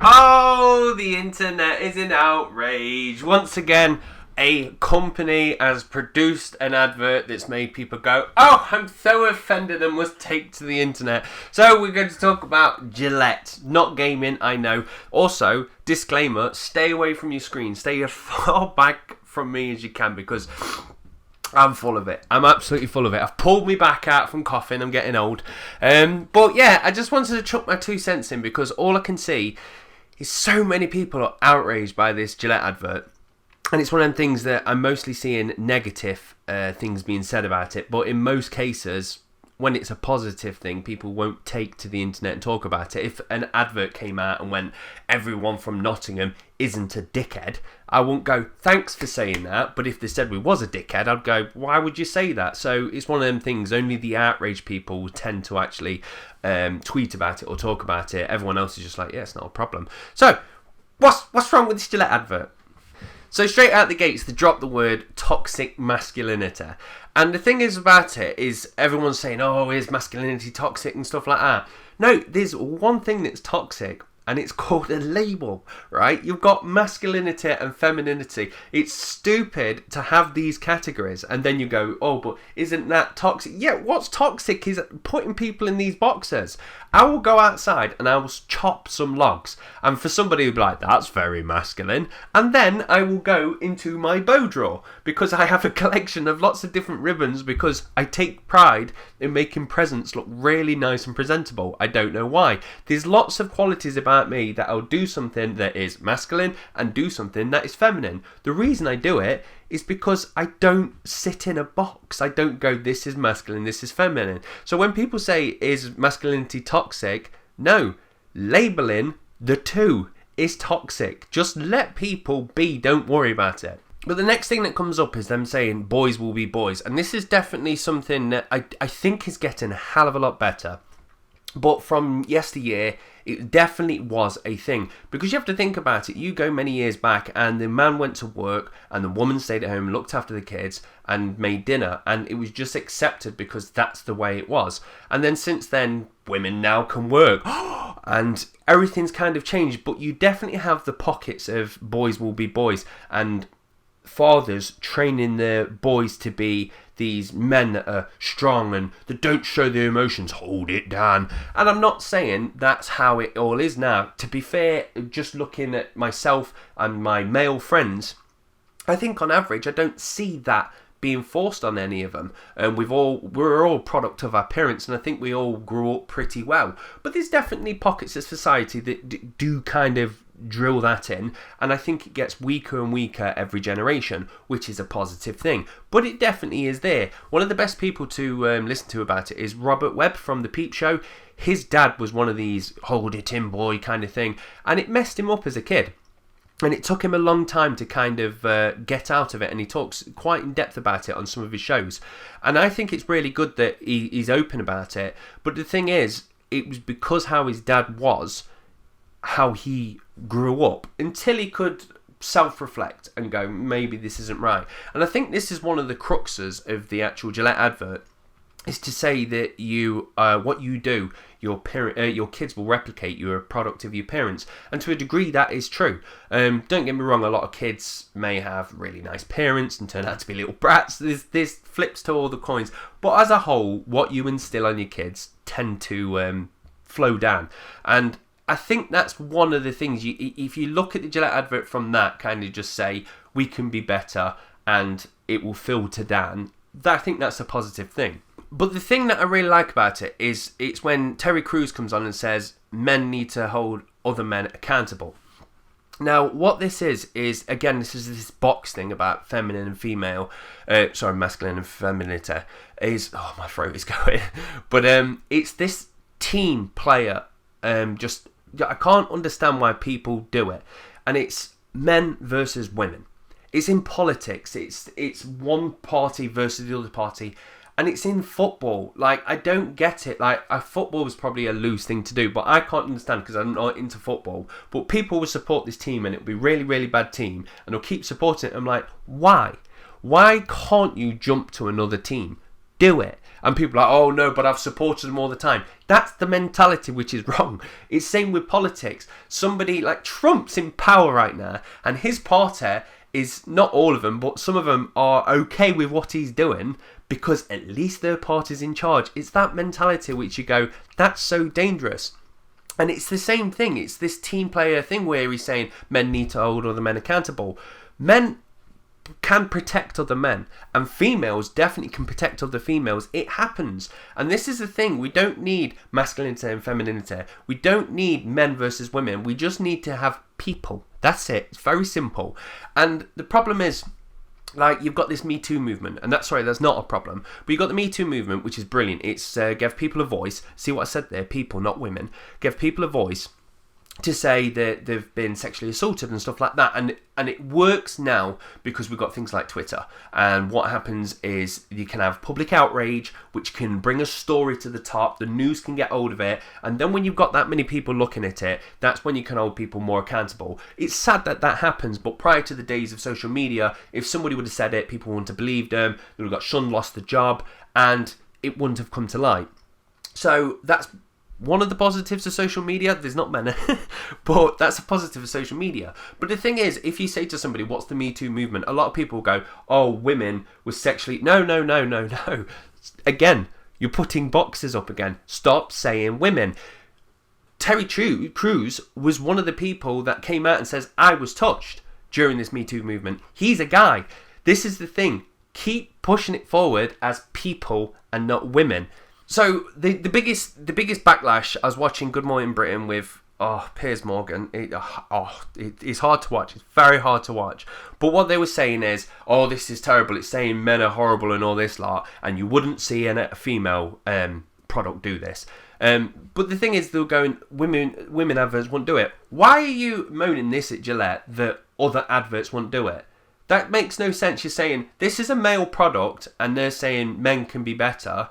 Oh, the internet is in outrage. Once again, a company has produced an advert that's made people go, oh, I'm so offended and must take to the internet. So we're going to talk about Gillette. Not gaming, I know. Also, disclaimer, stay away from your screen. Stay as far back from me as you can because I'm full of it. I'm absolutely full of it. I've pulled me back out from coughing. I'm getting old. But yeah, I just wanted to chuck my 2 cents in because all I can see is so many people are outraged by this Gillette advert. And it's one of them things that I'm mostly seeing negative things being said about it. But in most cases, when it's a positive thing, people won't take to the internet and talk about it. If an advert came out and went, everyone from Nottingham isn't a dickhead, I won't go, thanks for saying that. But if they said we was a dickhead, I'd go, why would you say that? So it's one of them things, only the outraged people will tend to actually tweet about it or talk about it. Everyone else is just like, yeah, it's not a problem. So, what's wrong with this Gillette advert? So straight out the gates, they drop the word toxic masculinity. And the thing is about it is everyone's saying, oh, is masculinity toxic and stuff like that. No, there's one thing that's toxic, and it's called a label, right? You've got masculinity and femininity. It's stupid to have these categories, and then you go, oh, but isn't that toxic? Yeah, what's toxic is putting people in these boxes. I will go outside and I will chop some logs, and for somebody who'll be like, that's very masculine, and then I will go into my bow drawer because I have a collection of lots of different ribbons because I take pride in making presents look really nice and presentable. I don't know why. There's lots of qualities about me that I'll do something that is masculine and do something that is feminine. The reason I do it is because I don't sit in a box. I don't go, this is masculine, this is feminine. So when people say, is masculinity toxic? No, labeling the two is toxic. Just let people be, don't worry about it. But the next thing that comes up is them saying boys will be boys. And this is definitely something that I think is getting a hell of a lot better. But from yesteryear, it definitely was a thing. Because you have to think about it. You go many years back and the man went to work and the woman stayed at home, looked after the kids and made dinner. And it was just accepted because that's the way it was. And then since then, women now can work. And everything's kind of changed. But you definitely have the pockets of boys will be boys. And fathers training their boys to be these men that are strong and that don't show their emotions, hold it down. And I'm not saying that's how it all is now. To be fair, just looking at myself and my male friends, I think on average I don't see that being forced on any of them. And we're all product of our parents, and I think we all grew up pretty well. But there's definitely pockets of society that do kind of drill that in, and I think it gets weaker and weaker every generation, which is a positive thing. But it definitely is there. One of the best people to listen to about it is Robert Webb from The Peep Show. His dad was one of these hold it in boy kind of thing, and it messed him up as a kid. And it took him a long time to kind of get out of it, and he talks quite in depth about it on some of his shows. And I think it's really good that he's open about it. But the thing is, it was because how his dad was, how he grew up, until he could self-reflect and go, maybe this isn't right. And I think this is one of the cruxes of the actual Gillette advert, is to say that you, what you do, your kids will replicate. You're a product of your parents, and to a degree that is true. Don't get me wrong, a lot of kids may have really nice parents and turn out to be little brats. There's flips to all the coins, but as a whole, what you instill on your kids tend to flow down. And I think that's one of the things, if you look at the Gillette advert from that, kind of just say, we can be better and it will filter down, I think that's a positive thing. But the thing that I really like about it is it's when Terry Crews comes on and says, men need to hold other men accountable. Now, what this is again, this is this box thing about feminine and female, masculine and femininity, oh, my throat is going. But it's this team player, I can't understand why people do it. And it's men versus women. It's in politics. It's one party versus the other party. And it's in football. Like, I don't get it. Like, football is probably a loose thing to do, but I can't understand because I'm not into football. But people will support this team and it'll be a really, really bad team. And they'll keep supporting it. I'm like, why? Why can't you jump to another team? Do it. And people are like, oh no, but I've supported them all the time. That's the mentality which is wrong. It's same with politics. Somebody like Trump's in power right now, and his party is, not all of them, but some of them are okay with what he's doing because at least their party's in charge. It's that mentality which you go, that's so dangerous. And it's the same thing. It's this team player thing where he's saying men need to hold other men accountable. Men can protect other men, and females definitely can protect other females. It happens. And this is the thing. We don't need masculinity and femininity. We don't need men versus women. We just need to have people. That's it. It's very simple. And the problem is, like, you've got this Me Too movement, and that's not a problem, but you've got the Me Too movement, which is brilliant. It's give people a voice. See what I said there? People, not women. Give people a voice to say that they've been sexually assaulted and stuff like that, and it works now because we've got things like Twitter. And what happens is you can have public outrage, which can bring a story to the top. The news can get hold of it, and then when you've got that many people looking at it, that's when you can hold people more accountable. It's sad that that happens, but prior to the days of social media, if somebody would have said it, people wouldn't have believed them. They would have got shunned, lost the job, and it wouldn't have come to light. So that's one of the positives of social media. There's not many, but that's a positive of social media. But the thing is, if you say to somebody, what's the Me Too movement? A lot of people go, oh, women were sexually... No. Again, you're putting boxes up again. Stop saying women. Terry Crews was one of the people that came out and says, I was touched during this Me Too movement. He's a guy. This is the thing. Keep pushing it forward as people and not women. So the biggest backlash, I was watching Good Morning Britain with Piers Morgan. It's hard to watch. It's very hard to watch. But what they were saying is, oh, this is terrible. It's saying men are horrible and all this lot, and you wouldn't see a female product do this. But the thing is, they were going, women adverts won't do it. Why are you moaning this at Gillette that other adverts won't do it? That makes no sense. You're saying this is a male product, and they're saying men can be better,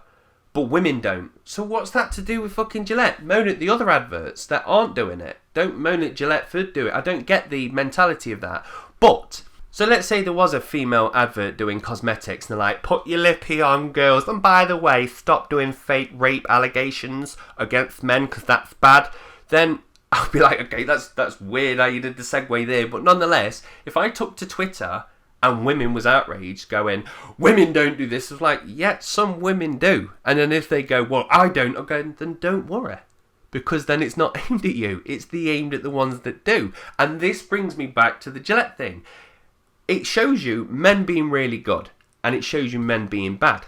but women don't. So what's that to do with fucking Gillette? Moan at the other adverts that aren't doing it. Don't moan at Gillette for doing it. I don't get the mentality of that. But, so let's say there was a female advert doing cosmetics and they're like, put your lippy on, girls. And by the way, stop doing fake rape allegations against men because that's bad. Then I'll be like, okay, that's weird how you did the segue there. But nonetheless, if I took to Twitter and women was outraged, going, women don't do this. It's like, yeah, some women do. And then if they go, well, I don't, okay, then don't worry. Because then it's not aimed at you. It's aimed at the ones that do. And this brings me back to the Gillette thing. It shows you men being really good. And it shows you men being bad.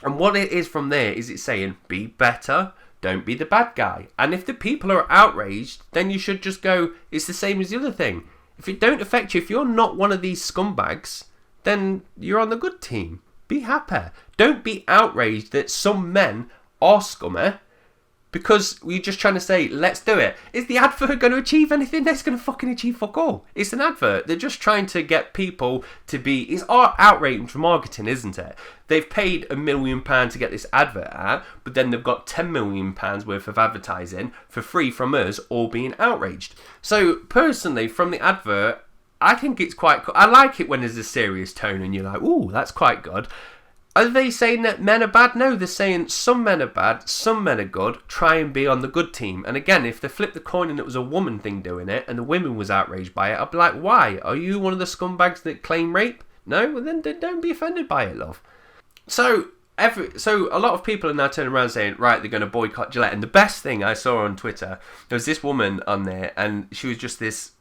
And what it is from there is it's saying, be better. Don't be the bad guy. And if the people are outraged, then you should just go, it's the same as the other thing. If it don't affect you, if you're not one of these scumbags, then you're on the good team. Be happy. Don't be outraged that some men are scummy because you're just trying to say, let's do it. Is the advert going to achieve anything? That's going to fucking achieve fuck all. It's an advert. They're just trying to get people to be... It's outrage for marketing, isn't it? They've paid £1 million to get this advert out, but then they've got £10 million worth of advertising for free from us all being outraged. So, personally, from the advert, I think it's quite... I like it when there's a serious tone and you're like, ooh, that's quite good. Are they saying that men are bad? No, they're saying some men are bad, some men are good, try and be on the good team. And again, if they flipped the coin and it was a woman thing doing it and the women was outraged by it, I'd be like, why? Are you one of the scumbags that claim rape? No? Well, then don't be offended by it, love. So a lot of people are now turning around saying, right, they're going to boycott Gillette. And the best thing I saw on Twitter, there was this woman on there and she was just this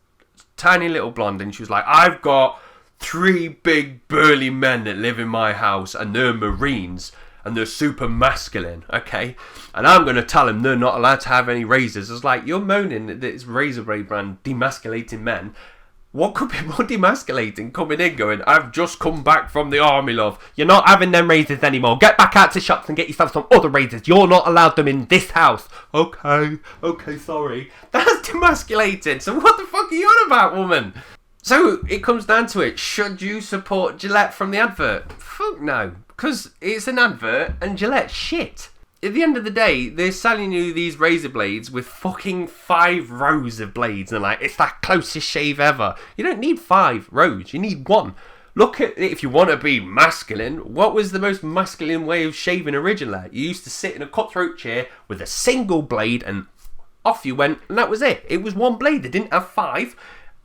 tiny little blonde and she was like, I've got 3 big burly men that live in my house and they're Marines and they're super masculine, okay? And I'm going to tell them they're not allowed to have any razors. It's like, you're moaning that it's razor blade brand demasculating men. What could be more demasculating? Coming in going, I've just come back from the army, love. You're not having them razors anymore. Get back out to shops and get yourself some other razors. You're not allowed them in this house. Okay, sorry. That's demasculating. So what the fuck are you on about, woman? So it comes down to it. Should you support Gillette from the advert? Fuck no. Because it's an advert and Gillette's shit. At the end of the day, they're selling you these razor blades with fucking 5 rows of blades. And like, it's that closest shave ever. You don't need 5 rows. You need 1. Look at it, if you want to be masculine, what was the most masculine way of shaving originally? You used to sit in a cutthroat chair with a single blade and off you went, and that was it. It was one blade. They didn't have 5.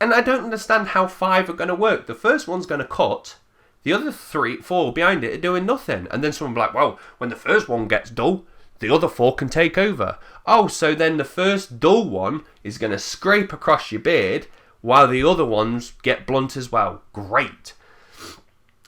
And I don't understand how 5 are going to work. The first one's going to cut. The other 4 behind it are doing nothing. And then someone will be like, well, when the first one gets dull, the other 4 can take over. Oh, so then the first dull one is going to scrape across your beard while the other ones get blunt as well. Great.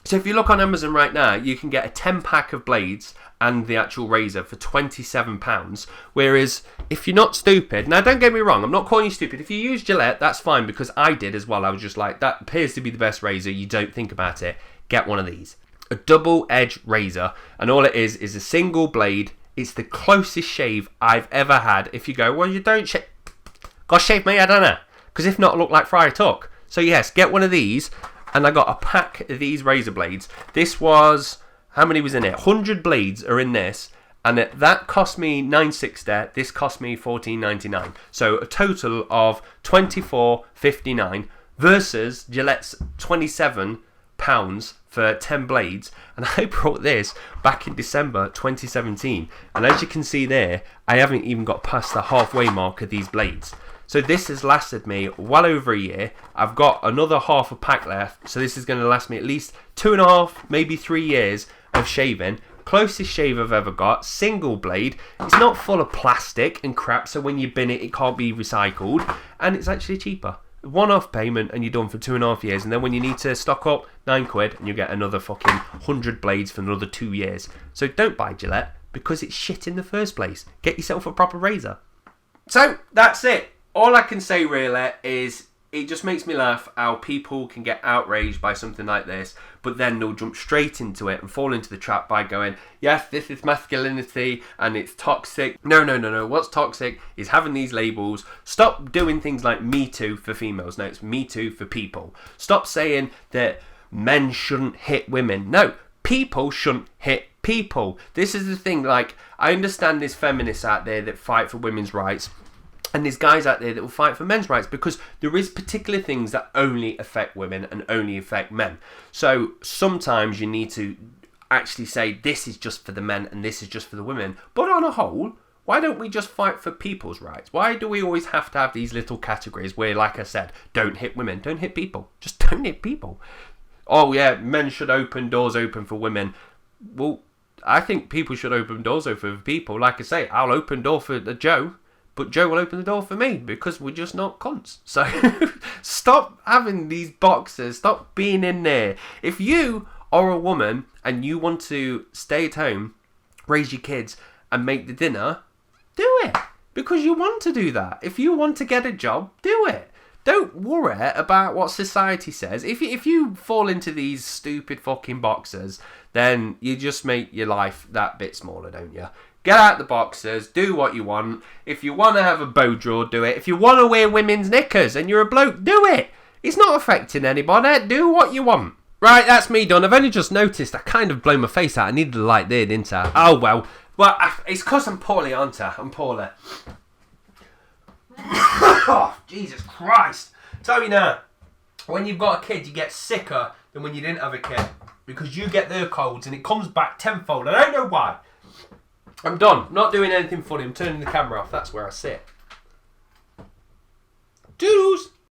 So if you look on Amazon right now, you can get a 10-pack of blades and the actual razor for £27. Whereas if you're not stupid, now don't get me wrong, I'm not calling you stupid. If you use Gillette, that's fine, because I did as well. I was just like, that appears to be the best razor. You don't think about it. Get one of these. A double-edged razor, and all it is a single blade. It's the closest shave I've ever had. If you go, well, you don't shave, gotta shave my head, don't I? Because if not, I look like Friar Tuck. So yes, get one of these. And I got a pack of these razor blades. This was, how many was in it? 100 blades are in this. And that cost me $9.60. This cost me $14.99. So a total of $24.59 versus Gillette's £27 for 10 blades. And I brought this back in December 2017. And as you can see there, I haven't even got past the halfway mark of these blades. So this has lasted me well over a year. I've got another half a pack left. So this is going to last me at least 2.5, maybe 3 years of shaving. Closest shave I've ever got. Single blade. It's not full of plastic and crap. So when you bin it, it can't be recycled. And it's actually cheaper. One-off payment and you're done for 2.5 years. And then when you need to stock up, £9 and you get another fucking 100 blades for another 2 years. So don't buy Gillette because it's shit in the first place. Get yourself a proper razor. So that's it. All I can say really is it just makes me laugh how people can get outraged by something like this, but then they'll jump straight into it and fall into the trap by going, yes, this is masculinity and it's toxic. No. What's toxic is having these labels. Stop doing things like Me Too for females. No, it's Me Too for people. Stop saying that men shouldn't hit women. No, people shouldn't hit people. This is the thing. Like, I understand there's feminists out there that fight for women's rights. And there's guys out there that will fight for men's rights because there is particular things that only affect women and only affect men. So sometimes you need to actually say this is just for the men and this is just for the women. But on a whole, why don't we just fight for people's rights? Why do we always have to have these little categories where, like I said, don't hit women, don't hit people. Just don't hit people. Oh yeah, men should open doors open for women. Well, I think people should open doors open for people. Like I say, I'll open door for Joe. But Joe will open the door for me because we're just not cunts. So stop having these boxes. Stop being in there. If you are a woman and you want to stay at home, raise your kids and make the dinner, do it. Because you want to do that. If you want to get a job, do it. Don't worry about what society says. If you fall into these stupid fucking boxes, then you just make your life that bit smaller, don't you? Get out the boxers, do what you want. If you want to have a bow draw, do it. If you want to wear women's knickers and you're a bloke, do it. It's not affecting anybody. Do what you want. Right, that's me done. I've only just noticed I kind of blown my face out. I needed a light there, didn't I? Oh, well. Well, it's because I'm poorly, aren't I? I'm poorly. Oh, Jesus Christ. Tell you now, when you've got a kid, you get sicker than when you didn't have a kid. Because you get their colds and it comes back tenfold. I don't know why. I'm done. I'm not doing anything funny. I'm turning the camera off. That's where I sit. Doodles!